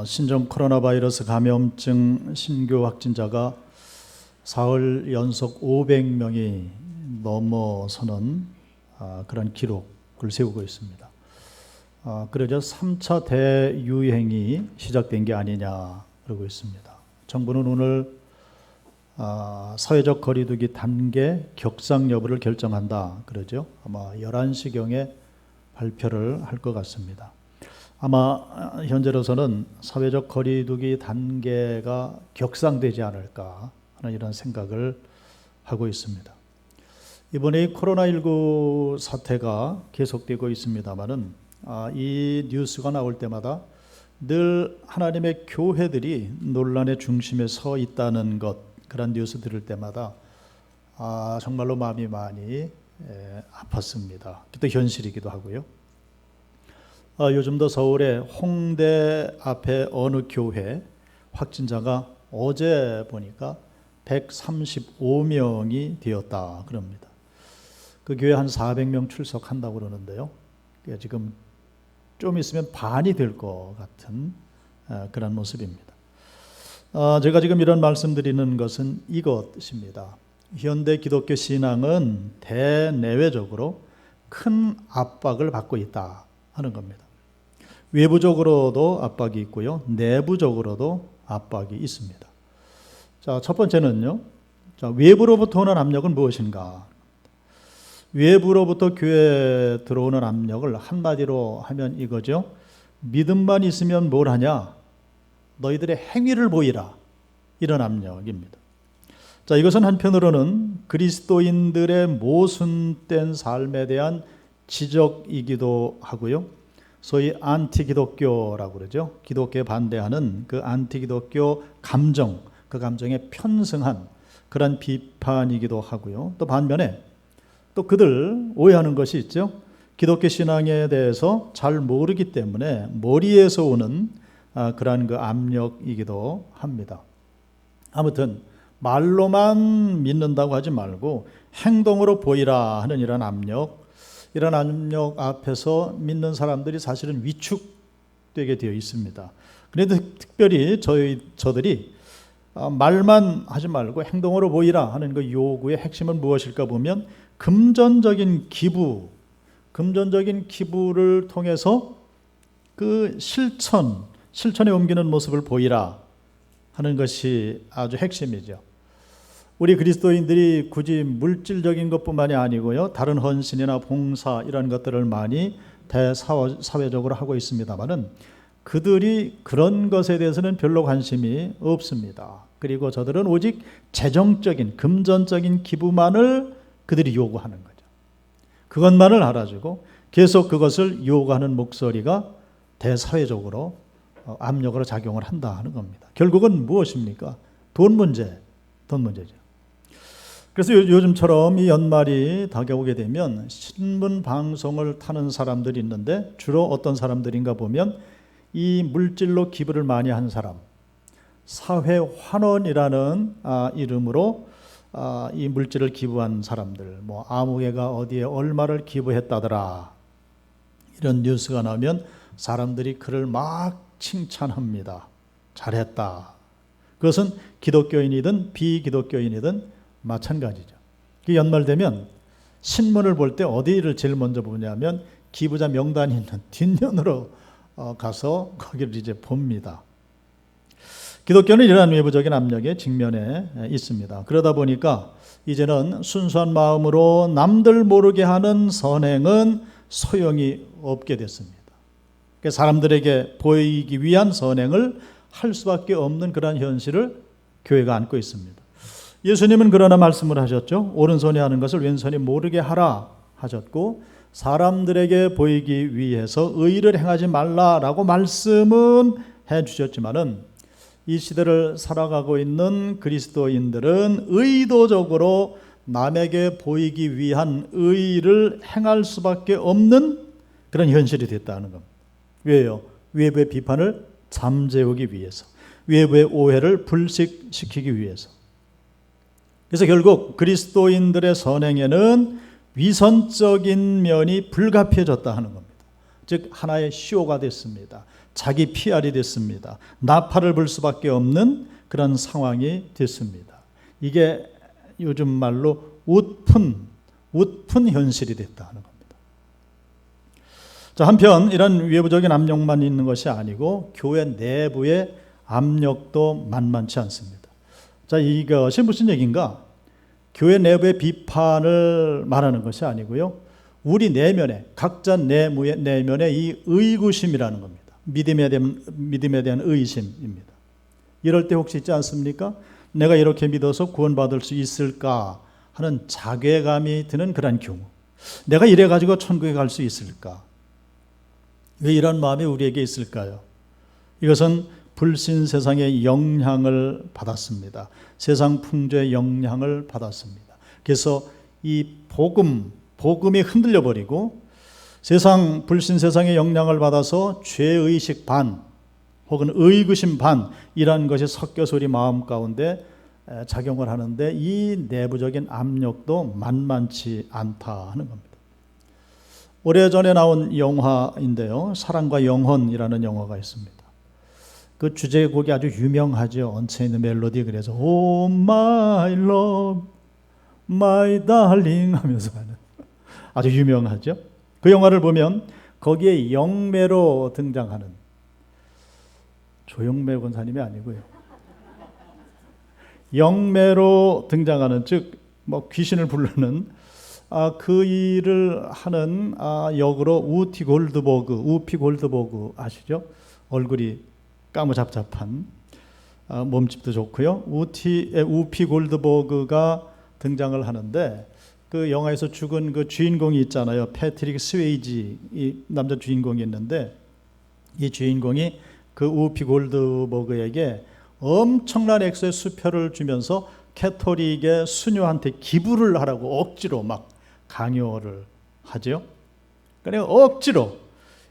신종 코로나 바이러스 감염증 신규 확진자가 사흘 연속 500명이 넘어서는 그런 기록을 세우고 있습니다. 그러자 3차 대유행이 시작된 게 아니냐 그러고 있습니다. 정부는 오늘 사회적 거리두기 단계 격상 여부를 결정한다 그러죠. 아마 11시경에 발표를 할 것 같습니다. 아마 현재로서는 사회적 거리두기 단계가 격상되지 않을까 하는 이런 생각을 하고 있습니다. 이번에 코로나19 사태가 계속되고 있습니다만은 이 뉴스가 나올 때마다 늘 하나님의 교회들이 논란의 중심에 서 있다는 것, 그런 뉴스 들을 때마다 정말로 마음이 많이 아팠습니다. 또 현실이기도 하고요. 요즘도 서울의 홍대 앞에 어느 교회 확진자가 어제 보니까 135명이 되었다 그럽니다. 그 교회 한 400명 출석한다고 그러는데요. 지금 좀 있으면 반이 될 것 같은 그런 모습입니다. 제가 지금 이런 말씀드리는 것은 이것입니다. 현대 기독교 신앙은 대내외적으로 큰 압박을 받고 있다 하는 겁니다. 외부적으로도 압박이 있고요, 내부적으로도 압박이 있습니다. 자, 첫 번째는요, 외부로부터 오는 압력은 무엇인가? 외부로부터 교회에 들어오는 압력을 한마디로 하면 이거죠. 믿음만 있으면 뭘 하냐? 너희들의 행위를 보이라. 이런 압력입니다. 자, 이것은 한편으로는 그리스도인들의 모순된 삶에 대한 지적이기도 하고요. 소위 안티기독교라고 그러죠. 기독교에 반대하는 그 안티기독교 감정, 그 감정에 편승한 그런 비판이기도 하고요. 또 반면에 또 그들 오해하는 것이 있죠. 기독교 신앙에 대해서 잘 모르기 때문에 머리에서 오는 그러한 그 압력이기도 합니다. 아무튼 말로만 믿는다고 하지 말고 행동으로 보이라 하는 이런 압력 앞에서 믿는 사람들이 사실은 위축되게 되어 있습니다. 그런데 특별히 저들이 말만 하지 말고 행동으로 보이라 하는 그 요구의 핵심은 무엇일까 보면 금전적인 기부를 통해서 그 실천에 옮기는 모습을 보이라 하는 것이 아주 핵심이죠. 우리 그리스도인들이 굳이 물질적인 것뿐만이 아니고요, 다른 헌신이나 봉사 이런 것들을 많이 대사회적으로 하고 있습니다만은 그들이 그런 것에 대해서는 별로 관심이 없습니다. 그리고 저들은 오직 재정적인, 금전적인 기부만을 그들이 요구하는 거죠. 그것만을 알아주고 계속 그것을 요구하는 목소리가 대사회적으로 압력으로 작용을 한다 하는 겁니다. 결국은 무엇입니까? 돈 문제죠. 그래서 요즘처럼 이 연말이 다가오게 되면 신문 방송을 타는 사람들이 있는데 주로 어떤 사람들인가 보면 이 물질로 기부를 많이 한 사람, 사회환원이라는 이름으로 이 물질을 기부한 사람들, 뭐 아무개가 어디에 얼마를 기부했다더라 이런 뉴스가 나오면 사람들이 그를 막 칭찬합니다. 잘했다. 그것은 기독교인이든 비기독교인이든 마찬가지죠. 연말 되면 신문을 볼 때 어디를 제일 먼저 보냐면 기부자 명단이 있는 뒷면으로 가서 거기를 이제 봅니다. 기독교는 이러한 외부적인 압력에 직면해 있습니다. 그러다 보니까 이제는 순수한 마음으로 남들 모르게 하는 선행은 소용이 없게 됐습니다. 사람들에게 보이기 위한 선행을 할 수밖에 없는 그런 현실을 교회가 안고 있습니다. 예수님은 그러나 말씀을 하셨죠. 오른손이 하는 것을 왼손이 모르게 하라 하셨고, 사람들에게 보이기 위해서 의를 행하지 말라라고 말씀은 해주셨지만은 이 시대를 살아가고 있는 그리스도인들은 의도적으로 남에게 보이기 위한 의를 행할 수밖에 없는 그런 현실이 됐다는 겁니다. 왜요? 외부의 비판을 잠재우기 위해서, 외부의 오해를 불식시키기 위해서. 그래서 결국 그리스도인들의 선행에는 위선적인 면이 불가피해졌다 하는 겁니다. 즉 하나의 쇼가 됐습니다. 자기 PR이 됐습니다. 나팔을 불 수밖에 없는 그런 상황이 됐습니다. 이게 요즘 말로 웃픈 현실이 됐다는 겁니다. 자, 한편 이런 외부적인 압력만 있는 것이 아니고 교회 내부의 압력도 만만치 않습니다. 자, 이것이 무슨 얘기인가? 교회 내부의 비판을 말하는 것이 아니고요. 우리 내면에, 각자 내면에 이 의구심이라는 겁니다. 믿음에 대한 의심입니다. 이럴 때 혹시 있지 않습니까? 내가 이렇게 믿어서 구원받을 수 있을까 하는 자괴감이 드는 그런 경우, 내가 이래가지고 천국에 갈 수 있을까? 왜 이런 마음이 우리에게 있을까요? 이것은 불신 세상의 영향을 받았습니다. 세상 풍조의 영향을 받았습니다. 그래서 이 복음이 흔들려 버리고 세상 불신 세상의 영향을 받아서 죄의식 반 혹은 의구심 반 이런 것이 섞여서 우리 마음 가운데 작용을 하는데 이 내부적인 압력도 만만치 않다 하는 겁니다. 오래전에 나온 영화인데요. 사랑과 영혼이라는 영화가 있습니다. 그 주제곡이 아주 유명하죠. 언체인드 멜로디. 그래서 Oh my love, my darling 하면서 하는 아주 유명하죠. 그 영화를 보면 거기에 영매로 등장하는 조영매 권사님이 아니고요. 영매로 등장하는 즉 뭐 귀신을 부르는 그 일을 하는 역으로 우피 골드버그 아시죠? 얼굴이 까무잡잡한 몸집도 좋고요. 우피 골드버그가 등장을 하는데 그 영화에서 죽은 그 주인공이 있잖아요. 패트릭 스웨이지 이 남자 주인공이 있는데 이 주인공이 그 우피 골드버그에게 엄청난 액수의 수표를 주면서 캐토릭의 수녀한테 기부를 하라고 억지로 막 강요를 하죠. 그러니까 억지로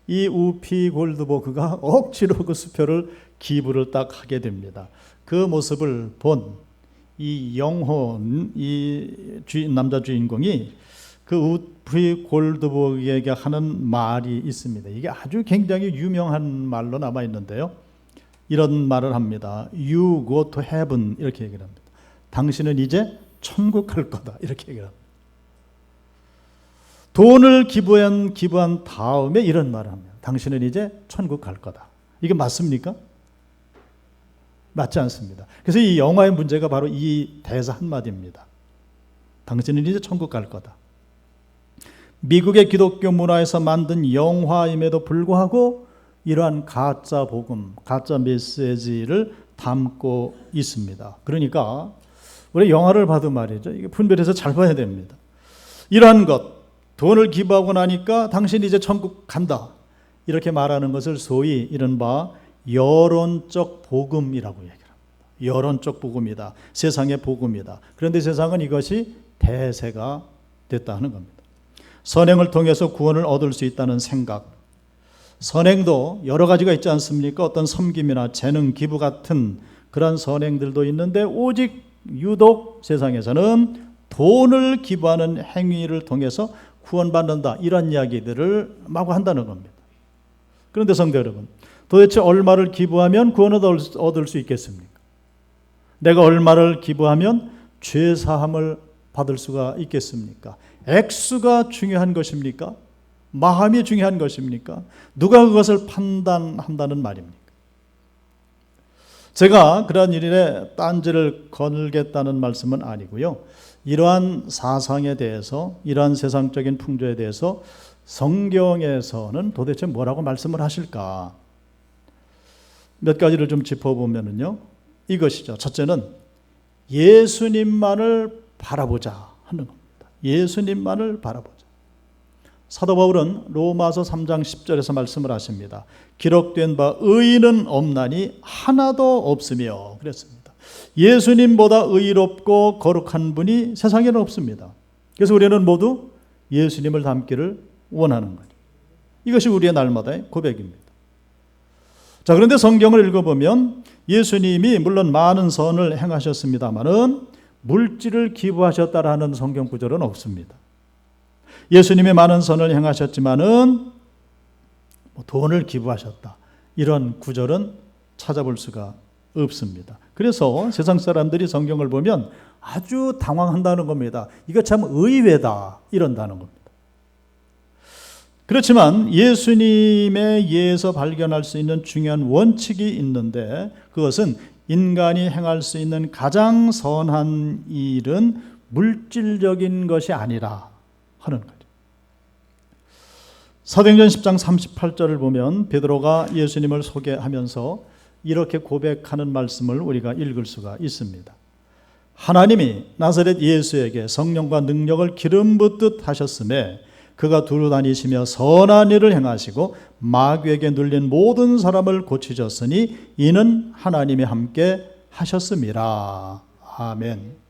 이 우피 골드버그가 억지로 그 수표를 기부를 딱 하게 됩니다. 그 모습을 본 이 영혼, 이 남자 주인공이 그 우피 골드버그에게 하는 말이 있습니다. 이게 아주 굉장히 유명한 말로 남아 있는데요. 이런 말을 합니다. You go to heaven 이렇게 얘기를 합니다. 당신은 이제 천국 갈 거다 이렇게 얘기를 합니다. 돈을 기부한 다음에 이런 말을 합니다. 당신은 이제 천국 갈 거다. 이게 맞습니까? 맞지 않습니다. 그래서 이 영화의 문제가 바로 이 대사 한마디입니다. 당신은 이제 천국 갈 거다. 미국의 기독교 문화에서 만든 영화임에도 불구하고 이러한 가짜 복음, 가짜 메시지를 담고 있습니다. 그러니까 우리 영화를 봐도 말이죠. 이게 분별해서 잘 봐야 됩니다. 이러한 것, 돈을 기부하고 나니까 당신 이제 천국 간다. 이렇게 말하는 것을 소위 이른바 여론적 복음이라고 얘기합니다. 여론적 복음이다. 세상의 복음이다. 그런데 세상은 이것이 대세가 됐다는 겁니다. 선행을 통해서 구원을 얻을 수 있다는 생각. 선행도 여러 가지가 있지 않습니까? 어떤 섬김이나 재능, 기부 같은 그런 선행들도 있는데 오직 유독 세상에서는 돈을 기부하는 행위를 통해서 구원받는다. 이런 이야기들을 마구 한다는 겁니다. 그런데 성도 여러분, 도대체 얼마를 기부하면 구원을 얻을 수 있겠습니까? 내가 얼마를 기부하면 죄사함을 받을 수가 있겠습니까? 액수가 중요한 것입니까? 마음이 중요한 것입니까? 누가 그것을 판단한다는 말입니까? 제가 그러한 일에 딴지를 거느겠다는 말씀은 아니고요. 이러한 사상에 대해서, 이러한 세상적인 풍조에 대해서 성경에서는 도대체 뭐라고 말씀을 하실까? 몇 가지를 좀 짚어보면요. 이것이죠. 첫째는 예수님만을 바라보자 하는 겁니다. 예수님만을 바라보자. 사도 바울은 로마서 3장 10절에서 말씀을 하십니다. 기록된 바 의인은 없나니 하나도 없으며 그랬습니다. 예수님보다 의롭고 거룩한 분이 세상에는 없습니다. 그래서 우리는 모두 예수님을 닮기를 원하는 거죠. 이것이 우리의 날마다의 고백입니다. 자, 그런데 성경을 읽어보면 예수님이 물론 많은 선을 행하셨습니다마는 물질을 기부하셨다라는 성경 구절은 없습니다. 예수님이 많은 선을 행하셨지만은 돈을 기부하셨다. 이런 구절은 찾아볼 수가 없습니다. 그래서 세상 사람들이 성경을 보면 아주 당황한다는 겁니다. 이거 참 의외다 이런다는 겁니다. 그렇지만 예수님의 예에서 발견할 수 있는 중요한 원칙이 있는데 그것은 인간이 행할 수 있는 가장 선한 일은 물질적인 것이 아니라 하는 거죠. 사도행전 10장 38절을 보면 베드로가 예수님을 소개하면서 이렇게 고백하는 말씀을 우리가 읽을 수가 있습니다. 하나님이 나사렛 예수에게 성령과 능력을 기름 붓듯 하셨음에 그가 두루 다니시며 선한 일을 행하시고 마귀에게 눌린 모든 사람을 고치셨으니 이는 하나님이 함께 하셨음이라. 아멘.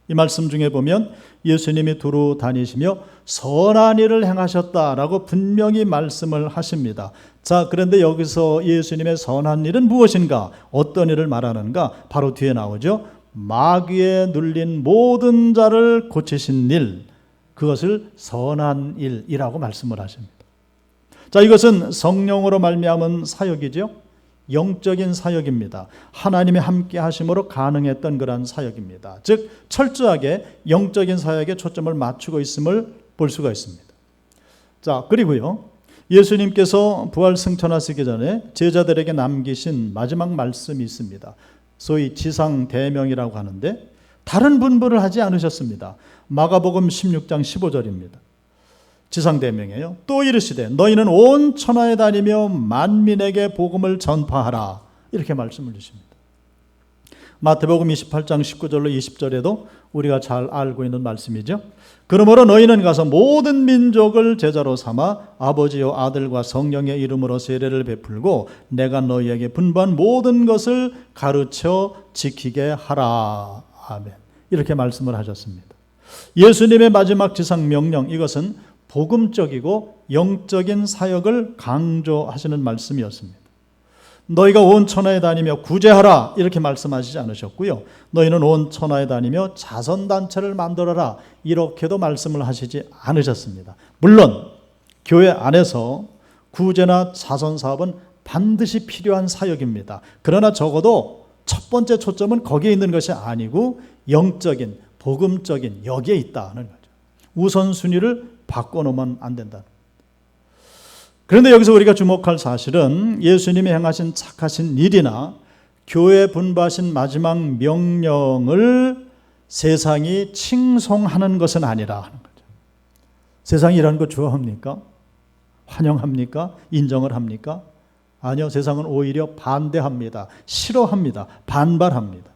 이 말씀 중에 보면 예수님이 두루 다니시며 선한 일을 행하셨다라고 분명히 말씀을 하십니다. 자, 그런데 여기서 예수님의 선한 일은 무엇인가? 어떤 일을 말하는가? 바로 뒤에 나오죠. 마귀에 눌린 모든 자를 고치신 일, 그것을 선한 일이라고 말씀을 하십니다. 자, 이것은 성령으로 말미암은 사역이죠. 영적인 사역입니다. 하나님이 함께 하심으로 가능했던 그런 사역입니다. 즉 철저하게 영적인 사역에 초점을 맞추고 있음을 볼 수가 있습니다. 자, 그리고요, 예수님께서 부활 승천하시기 전에 제자들에게 남기신 마지막 말씀이 있습니다. 소위 지상 대명이라고 하는데 다른 분부를 하지 않으셨습니다. 마가복음 16장 15절입니다. 지상대명이에요. 또 이르시되 너희는 온 천하에 다니며 만민에게 복음을 전파하라. 이렇게 말씀을 주십니다. 마태복음 28장 19절로 20절에도 우리가 잘 알고 있는 말씀이죠. 그러므로 너희는 가서 모든 민족을 제자로 삼아 아버지요 아들과 성령의 이름으로 세례를 베풀고 내가 너희에게 분부한 모든 것을 가르쳐 지키게 하라. 아멘. 이렇게 말씀을 하셨습니다. 예수님의 마지막 지상 명령, 이것은 복음적이고 영적인 사역을 강조하시는 말씀이었습니다. 너희가 온 천하에 다니며 구제하라 이렇게 말씀하시지 않으셨고요. 너희는 온 천하에 다니며 자선단체를 만들어라 이렇게도 말씀을 하시지 않으셨습니다. 물론 교회 안에서 구제나 자선사업은 반드시 필요한 사역입니다. 그러나 적어도 첫 번째 초점은 거기에 있는 것이 아니고 영적인, 복음적인 여기에 있다는 거죠. 우선순위를 바꿔놓으면 안 된다. 그런데 여기서 우리가 주목할 사실은 예수님이 행하신 착하신 일이나 교회에 분부하신 마지막 명령을 세상이 칭송하는 것은 아니라 하는 거죠. 세상이 이런 거 좋아합니까? 환영합니까? 인정을 합니까? 아니요, 세상은 오히려 반대합니다. 싫어합니다. 반발합니다.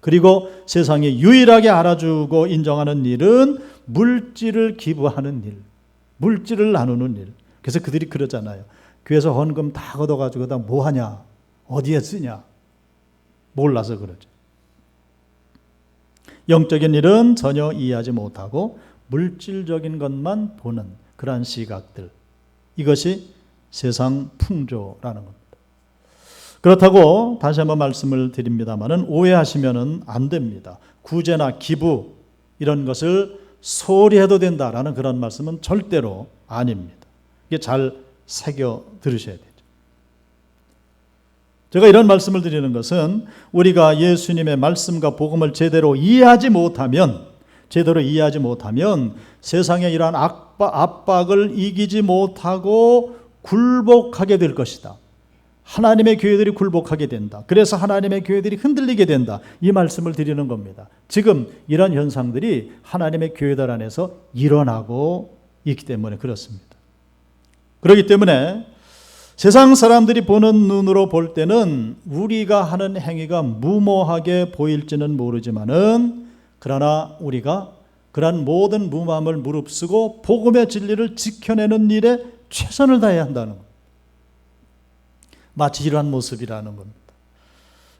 그리고 세상이 유일하게 알아주고 인정하는 일은 물질을 기부하는 일, 물질을 나누는 일. 그래서 그들이 그러잖아요. 교회에서 헌금 다 걷어가지고 다 뭐하냐? 어디에 쓰냐? 몰라서 그러죠. 영적인 일은 전혀 이해하지 못하고 물질적인 것만 보는 그러한 시각들. 이것이 세상 풍조라는 겁니다. 그렇다고 다시 한번 말씀을 드립니다마는 오해하시면 안 됩니다. 구제나 기부 이런 것을 소홀히 해도 된다라는 그런 말씀은 절대로 아닙니다. 이게 잘 새겨 들으셔야 되죠. 제가 이런 말씀을 드리는 것은 우리가 예수님의 말씀과 복음을 제대로 이해하지 못하면 세상의 이러한 압박을 이기지 못하고 굴복하게 될 것이다. 하나님의 교회들이 굴복하게 된다. 그래서 하나님의 교회들이 흔들리게 된다. 이 말씀을 드리는 겁니다. 지금 이런 현상들이 하나님의 교회들 안에서 일어나고 있기 때문에 그렇습니다. 그렇기 때문에 세상 사람들이 보는 눈으로 볼 때는 우리가 하는 행위가 무모하게 보일지는 모르지만은 그러나 우리가 그러한 모든 무모함을 무릅쓰고 복음의 진리를 지켜내는 일에 최선을 다해야 한다는 것. 마치 이러한 모습이라는 겁니다.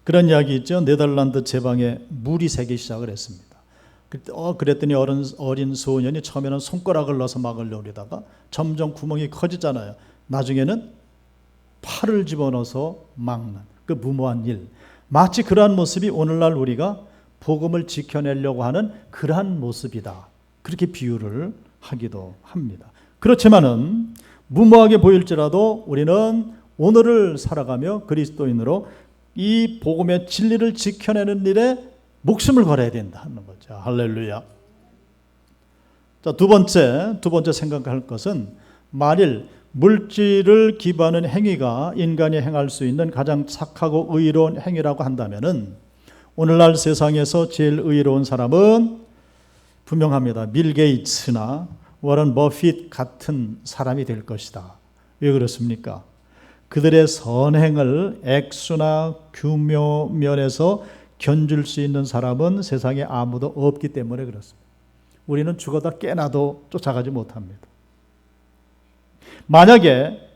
그런 이야기 있죠. 네덜란드 제방에 물이 새기 시작을 했습니다. 그랬더니 어린 소년이 처음에는 손가락을 넣어서 막으려고 그러다가 점점 구멍이 커지잖아요. 나중에는 팔을 집어넣어서 막는 그 무모한 일. 마치 그러한 모습이 오늘날 우리가 복음을 지켜내려고 하는 그러한 모습이다. 그렇게 비유를 하기도 합니다. 그렇지만은 무모하게 보일지라도 우리는 오늘을 살아가며 그리스도인으로 이 복음의 진리를 지켜내는 일에 목숨을 걸어야 된다는 거죠. 할렐루야. 자, 두 번째 생각할 것은 만일 물질을 기부하는 행위가 인간이 행할 수 있는 가장 착하고 의로운 행위라고 한다면은 오늘날 세상에서 제일 의로운 사람은 분명합니다. 빌 게이츠나 워런 버핏 같은 사람이 될 것이다. 왜 그렇습니까? 그들의 선행을 액수나 규모 면에서 견줄 수 있는 사람은 세상에 아무도 없기 때문에 그렇습니다. 우리는 죽어다 깨나도 쫓아가지 못합니다. 만약에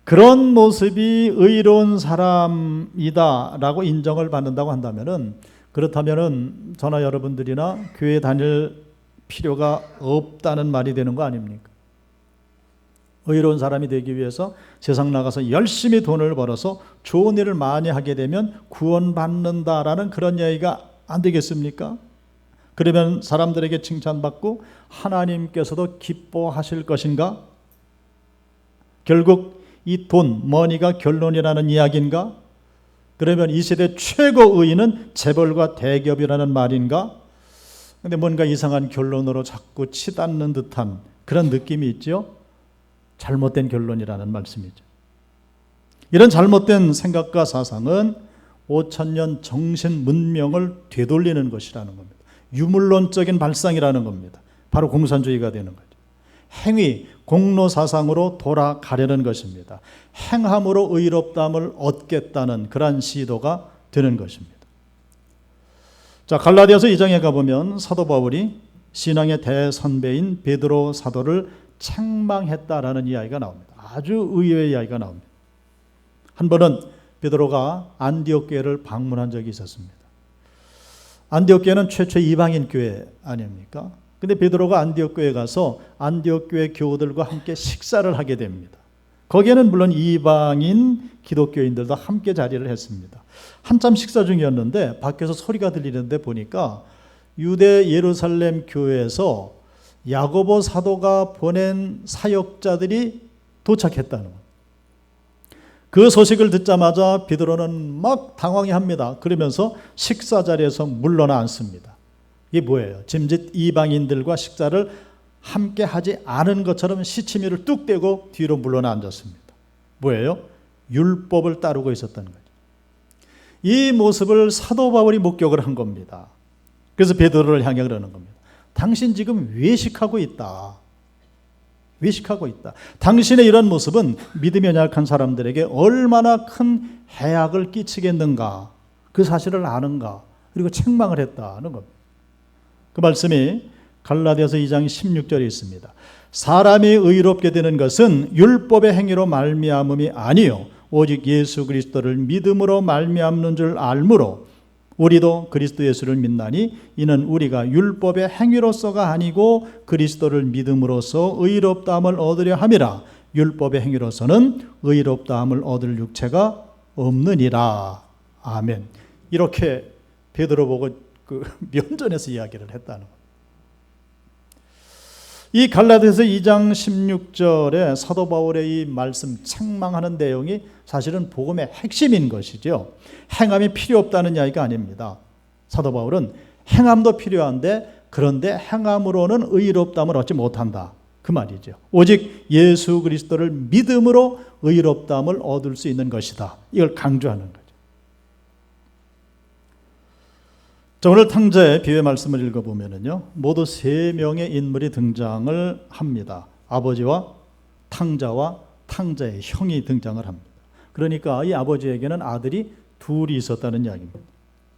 그런 모습이 의로운 사람이다라고 인정을 받는다고 한다면은, 그렇다면은 저나 여러분들이나 교회 다닐 필요가 없다는 말이 되는 거 아닙니까? 의로운 사람이 되기 위해서 세상 나가서 열심히 돈을 벌어서 좋은 일을 많이 하게 되면 구원받는다라는 그런 이야기가 안 되겠습니까? 그러면 사람들에게 칭찬받고 하나님께서도 기뻐하실 것인가? 결국 이 돈, 머니가 결론이라는 이야기인가? 그러면 이 세대 최고 의인은 재벌과 대기업이라는 말인가? 근데 뭔가 이상한 결론으로 자꾸 치닫는 듯한 그런 느낌이 있죠? 잘못된 결론이라는 말씀이죠. 이런 잘못된 생각과 사상은 5,000년 정신 문명을 되돌리는 것이라는 겁니다. 유물론적인 발상이라는 겁니다. 바로 공산주의가 되는 거죠. 행위, 공로사상으로 돌아가려는 것입니다. 행함으로 의롭다함을 얻겠다는 그러한 시도가 되는 것입니다. 자, 갈라디아서 2장에 가보면 사도 바울이 신앙의 대선배인 베드로 사도를 책망했다라는 이야기가 나옵니다. 아주 의외의 이야기가 나옵니다. 한 번은 베드로가 안디옥 교회를 방문한 적이 있었습니다. 안디옥 교회는 최초의 이방인 교회 아닙니까? 근데 베드로가 안디옥 교회에 가서 안디옥 교회 교우들과 함께 식사를 하게 됩니다. 거기에는 물론 이방인 기독교인들도 함께 자리를 했습니다. 한참 식사 중이었는데 밖에서 소리가 들리는데 보니까 유대 예루살렘 교회에서 야고보 사도가 보낸 사역자들이 도착했다는 거예요. 그 소식을 듣자마자 베드로는 막 당황해합니다. 그러면서 식사 자리에서 물러나 앉습니다. 이게 뭐예요? 짐짓 이방인들과 식사를 함께 하지 않은 것처럼 시치미를 뚝 떼고 뒤로 물러나 앉았습니다. 뭐예요? 율법을 따르고 있었던 거죠. 이 모습을 사도 바울이 목격을 한 겁니다. 그래서 베드로를 향해 그러는 겁니다. 당신 지금 외식하고 있다. 외식하고 있다. 당신의 이런 모습은 믿음이 연약한 사람들에게 얼마나 큰 해악을 끼치겠는가, 그 사실을 아는가, 그리고 책망을 했다는 겁니다. 그 말씀이 갈라디아서 2장 16절에 있습니다. 사람이 의롭게 되는 것은 율법의 행위로 말미암음이 아니요 오직 예수 그리스도를 믿음으로 말미암는 줄 알므로 우리도 그리스도 예수를 믿나니 이는 우리가 율법의 행위로서가 아니고 그리스도를 믿음으로써 의롭다함을 얻으려 함이라. 율법의 행위로서는 의롭다함을 얻을 육체가 없느니라. 아멘. 이렇게 베드로 보고 면전에서 이야기를 했다는 겁니다. 이 갈라디아서 2장 16절에 사도 바울의 이 말씀 책망하는 내용이 사실은 복음의 핵심인 것이죠. 행함이 필요 없다는 이야기가 아닙니다. 사도 바울은 행함도 필요한데 그런데 행함으로는 의롭다함을 얻지 못한다, 그 말이죠. 오직 예수 그리스도를 믿음으로 의롭다함을 얻을 수 있는 것이다, 이걸 강조하는 거죠. 자, 오늘 탕자의 비유의 말씀을 읽어보면요, 모두 3명의 인물이 등장을 합니다. 아버지와 탕자와 탕자의 형이 등장을 합니다. 그러니까 이 아버지에게는 아들이 둘이 있었다는 이야기입니다.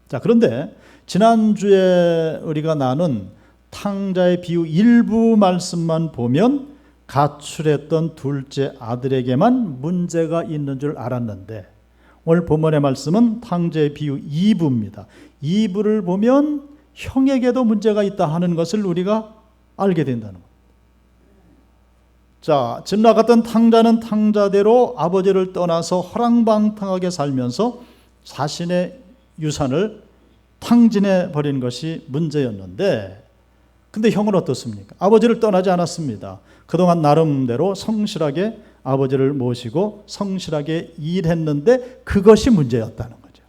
자, 그런데 지난주에 우리가 나눈 탕자의 비유 일부 말씀만 보면 가출했던 둘째 아들에게만 문제가 있는 줄 알았는데 오늘 본문의 말씀은 탕자의 비유 2부입니다. 2부를 보면 형에게도 문제가 있다 하는 것을 우리가 알게 된다는 겁니다. 자, 집 나갔던 탕자는 탕자대로 아버지를 떠나서 허랑방탕하게 살면서 자신의 유산을 탕진해 버린 것이 문제였는데, 근데 형은 어떻습니까? 아버지를 떠나지 않았습니다. 그동안 나름대로 성실하게 아버지를 모시고 성실하게 일했는데 그것이 문제였다는 거죠.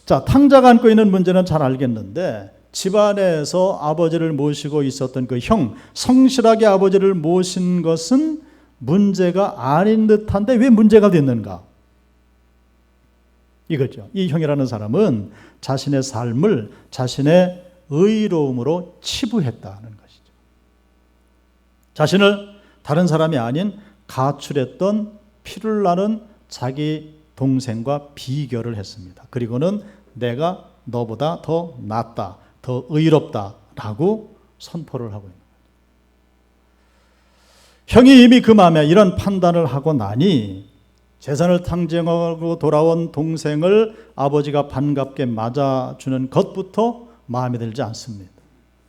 자, 탕자가 안고 있는 문제는 잘 알겠는데 집안에서 아버지를 모시고 있었던 그 형, 성실하게 아버지를 모신 것은 문제가 아닌 듯한데 왜 문제가 됐는가? 이거죠. 이 형이라는 사람은 자신의 삶을 자신의 의로움으로 치부했다는 것이죠. 자신을 다른 사람이 아닌 가출했던 피를 나는 자기 동생과 비교를 했습니다. 그리고는 내가 너보다 더 낫다, 더 의롭다라고 선포를 하고 있는 거예요. 형이 이미 그 마음에 이런 판단을 하고 나니 재산을 탕정하고 돌아온 동생을 아버지가 반갑게 맞아주는 것부터 마음에 들지 않습니다.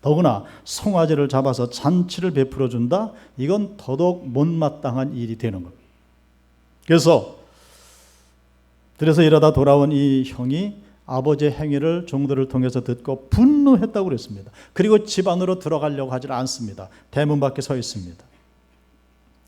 더구나 송아지를 잡아서 잔치를 베풀어 준다? 이건 더더욱 못마땅한 일이 되는 겁니다. 그래서 이러다 돌아온 이 형이 아버지의 행위를 종들을 통해서 듣고 분노했다고 그랬습니다. 그리고 집 안으로 들어가려고 하지 않습니다. 대문 밖에 서 있습니다.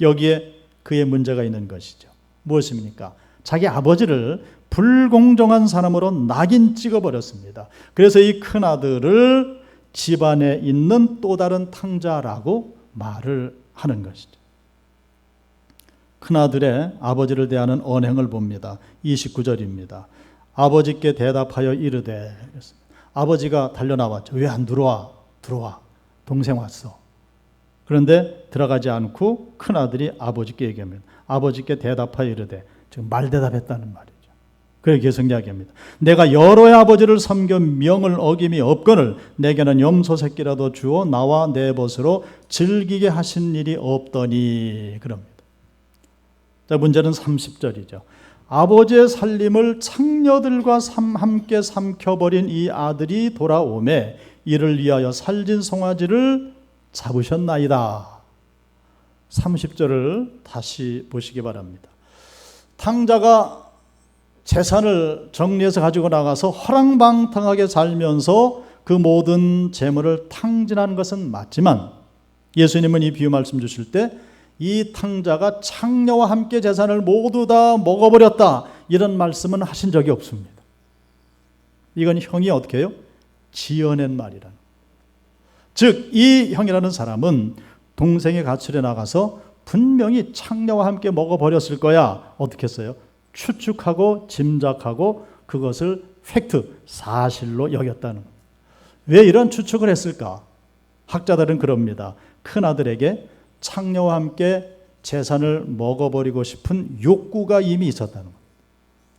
여기에 그의 문제가 있는 것이죠. 무엇입니까? 자기 아버지를 불공정한 사람으로 낙인 찍어버렸습니다. 그래서 이 큰아들을 집안에 있는 또 다른 탕자라고 말을 하는 것이죠. 큰아들의 아버지를 대하는 언행을 봅니다. 29절입니다. 아버지께 대답하여 이르되, 아버지가 달려나왔죠. 왜 안 들어와? 들어와. 동생 왔어. 그런데 들어가지 않고 큰아들이 아버지께 얘기합니다. 아버지께 대답하여 이르되, 지금 말대답했다는 말이죠. 그래 계속 이야기합니다. 내가 여러의 아버지를 섬겨 명을 어김이 없거늘 내게는 염소 새끼라도 주어 나와 내 벗으로 즐기게 하신 일이 없더니 그럽니다. 자, 문제는 30절이죠. 아버지의 살림을 창녀들과 함께 삼켜버린 이 아들이 돌아오매 이를 위하여 살진 송아지를 잡으셨나이다. 30절을 다시 보시기 바랍니다. 탕자가 재산을 정리해서 가지고 나가서 허랑방탕하게 살면서 그 모든 재물을 탕진한 것은 맞지만 예수님은 이 비유 말씀 주실 때 이 탕자가 창녀와 함께 재산을 모두 다 먹어버렸다 이런 말씀은 하신 적이 없습니다. 이건 형이 어떻게 해요? 지어낸 말이라는. 즉 이 형이라는 사람은 동생이 가출해 나가서 분명히 창녀와 함께 먹어버렸을 거야. 어떻게 했어요? 추측하고 짐작하고 그것을 팩트, 사실로 여겼다는 겁니다. 왜 이런 추측을 했을까? 학자들은 그럽니다. 큰아들에게 창녀와 함께 재산을 먹어버리고 싶은 욕구가 이미 있었다는 겁니다.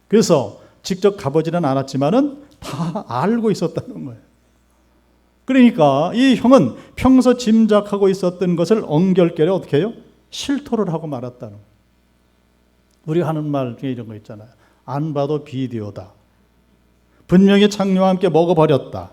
그래서 직접 가보지는 않았지만은 다 알고 있었다는 거예요. 그러니까 이 형은 평소 짐작하고 있었던 것을 엉결결에 어떻게 해요? 실토를 하고 말았다는 거예요. 우리가 하는 말 중에 이런 거 있잖아요. 안 봐도 비디오다. 분명히 창녀와 함께 먹어버렸다.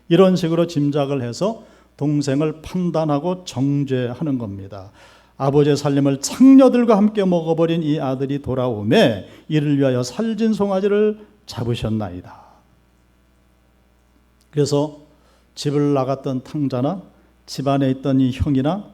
이런 식으로 짐작을 해서 동생을 판단하고 정죄하는 겁니다. 아버지의 살림을 창녀들과 함께 먹어버린 이 아들이 돌아오매 이를 위하여 살진 송아지를 잡으셨나이다. 그래서 집을 나갔던 탕자나 집안에 있던 이 형이나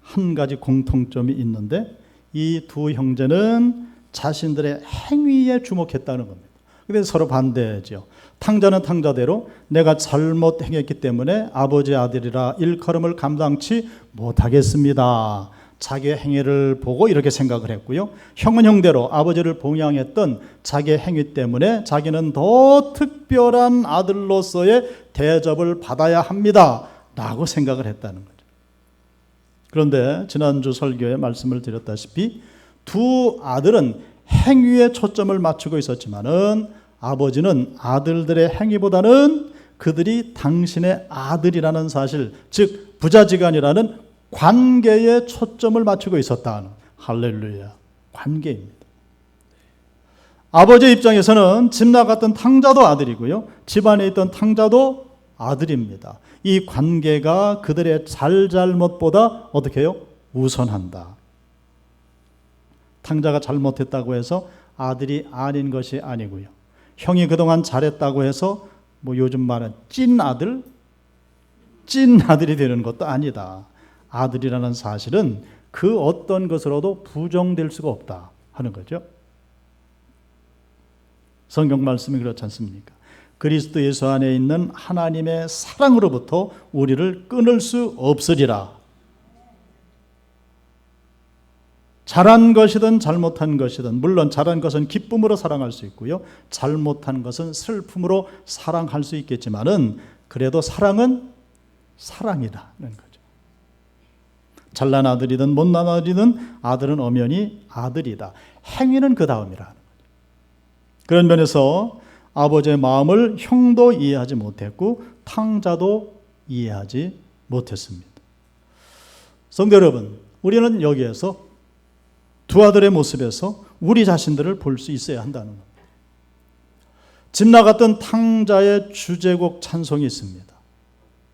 한 가지 공통점이 있는데 이 두 형제는 자신들의 행위에 주목했다는 겁니다. 그래서 서로 반대죠. 탕자는 탕자대로 내가 잘못 행했기 때문에 아버지의 아들이라 일컬음을 감당치 못하겠습니다. 자기의 행위를 보고 이렇게 생각을 했고요. 형은 형대로 아버지를 봉양했던 자기의 행위 때문에 자기는 더 특별한 아들로서의 대접을 받아야 합니다. 라고 생각을 했다는 거죠. 그런데 지난주 설교에 말씀을 드렸다시피 두 아들은 행위에 초점을 맞추고 있었지만은 아버지는 아들들의 행위보다는 그들이 당신의 아들이라는 사실, 즉 부자지간이라는 관계에 초점을 맞추고 있었다는, 할렐루야, 관계입니다. 아버지 입장에서는 집 나갔던 탕자도 아들이고요, 집안에 있던 탕자도 아들입니다. 이 관계가 그들의 잘잘못보다 어떻게 해요? 우선한다. 탕자가 잘못했다고 해서 아들이 아닌 것이 아니고요, 형이 그동안 잘했다고 해서 뭐 요즘 말은 찐 아들이 되는 것도 아니다. 아들이라는 사실은 그 어떤 것으로도 부정될 수가 없다 하는 거죠. 성경 말씀이 그렇지 않습니까? 그리스도 예수 안에 있는 하나님의 사랑으로부터 우리를 끊을 수 없으리라. 잘한 것이든 잘못한 것이든, 물론 잘한 것은 기쁨으로 사랑할 수 있고요, 잘못한 것은 슬픔으로 사랑할 수 있겠지만은 그래도 사랑은 사랑이라는 거죠. 잘난 아들이든 못난 아들이든 아들은 엄연히 아들이다. 행위는 그 다음이라는 거죠. 그런 면에서 아버지의 마음을 형도 이해하지 못했고 탕자도 이해하지 못했습니다. 성도 여러분, 우리는 여기에서 두 아들의 모습에서 우리 자신들을 볼 수 있어야 한다는 겁니다. 집 나갔던 탕자의 주제곡 찬송이 있습니다.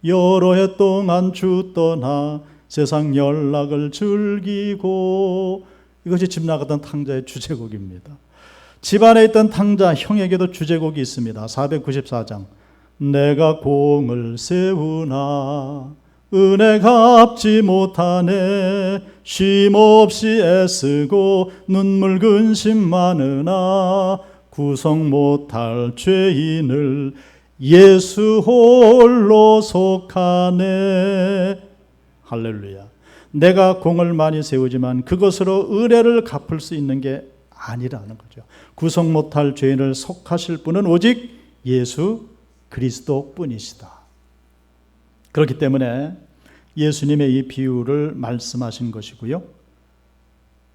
여러 해 동안 주 떠나 세상 연락을 즐기고, 이것이 집 나갔던 탕자의 주제곡입니다. 집안에 있던 탕자 형에게도 주제곡이 있습니다. 494장. 내가 공을 세우나 은혜 갚지 못하네, 쉼없이 애쓰고 눈물 근심 많으나 구성 못할 죄인을 예수 홀로 속하네. 할렐루야. 내가 공을 많이 세우지만 그것으로 의뢰를 갚을 수 있는 게 아니라는 거죠. 구성 못할 죄인을 속하실 분은 오직 예수 그리스도 뿐이시다. 그렇기 때문에 예수님의 이 비유를 말씀하신 것이고요,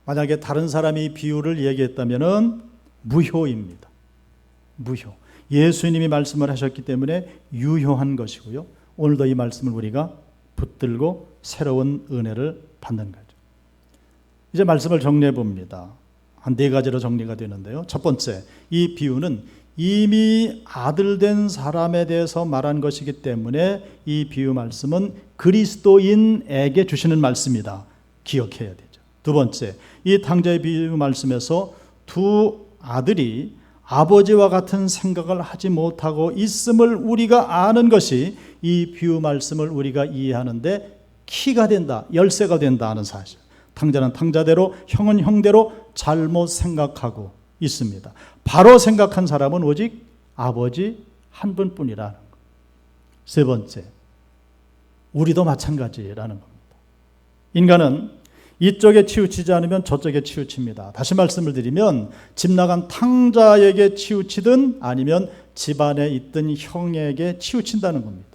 만약에 다른 사람이 이 비유를 얘기했다면 무효입니다. 무효. 예수님이 말씀을 하셨기 때문에 유효한 것이고요, 오늘도 이 말씀을 우리가 붙들고 새로운 은혜를 받는 거죠. 이제 말씀을 정리해 봅니다. 한 네 가지로 정리가 되는데요. 첫 번째, 이 비유는 이미 아들 된 사람에 대해서 말한 것이기 때문에 이 비유 말씀은 그리스도인에게 주시는 말씀이다. 기억해야 되죠. 두 번째, 이 탕자의 비유 말씀에서 두 아들이 아버지와 같은 생각을 하지 못하고 있음을 우리가 아는 것이 이 비유 말씀을 우리가 이해하는데 키가 된다, 열쇠가 된다 하는 사실. 탕자는 탕자대로, 형은 형대로 잘못 생각하고 있습니다. 바로 생각한 사람은 오직 아버지 한 분뿐이라는 것. 세 번째, 우리도 마찬가지라는 겁니다. 인간은 이쪽에 치우치지 않으면 저쪽에 치우칩니다. 다시 말씀을 드리면 집 나간 탕자에게 치우치든 아니면 집안에 있던 형에게 치우친다는 겁니다.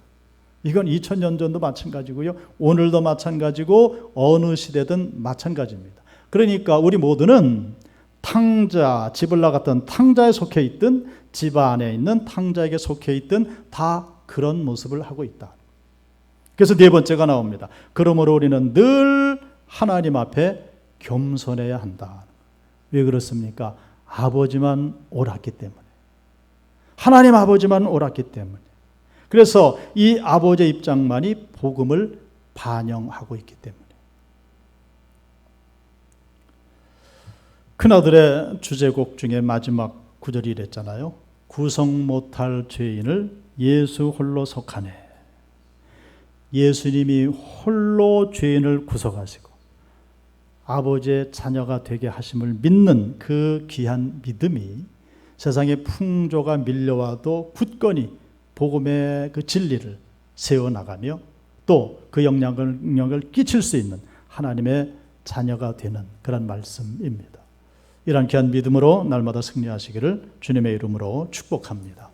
이건 2000년 전도 마찬가지고요, 오늘도 마찬가지고 어느 시대든 마찬가지입니다. 그러니까 우리 모두는 탕자, 집을 나갔던 탕자에 속해 있든 집 안에 있는 탕자에게 속해 있든 다 그런 모습을 하고 있다. 그래서 네 번째가 나옵니다. 그러므로 우리는 늘 하나님 앞에 겸손해야 한다. 왜 그렇습니까? 아버지만 옳았기 때문에. 하나님 아버지만 옳았기 때문에. 그래서 이 아버지의 입장만이 복음을 반영하고 있기 때문에. 큰아들의 주제곡 중에 마지막 구절이 이랬잖아요. 구성 못할 죄인을 예수 홀로 속하네. 예수님이 홀로 죄인을 구속하시고 아버지의 자녀가 되게 하심을 믿는 그 귀한 믿음이 세상에 풍조가 밀려와도 굳건히 복음의 그 진리를 세워나가며 또 그 영향을 끼칠 수 있는 하나님의 자녀가 되는 그런 말씀입니다. 이런 귀한 믿음으로 날마다 승리하시기를 주님의 이름으로 축복합니다.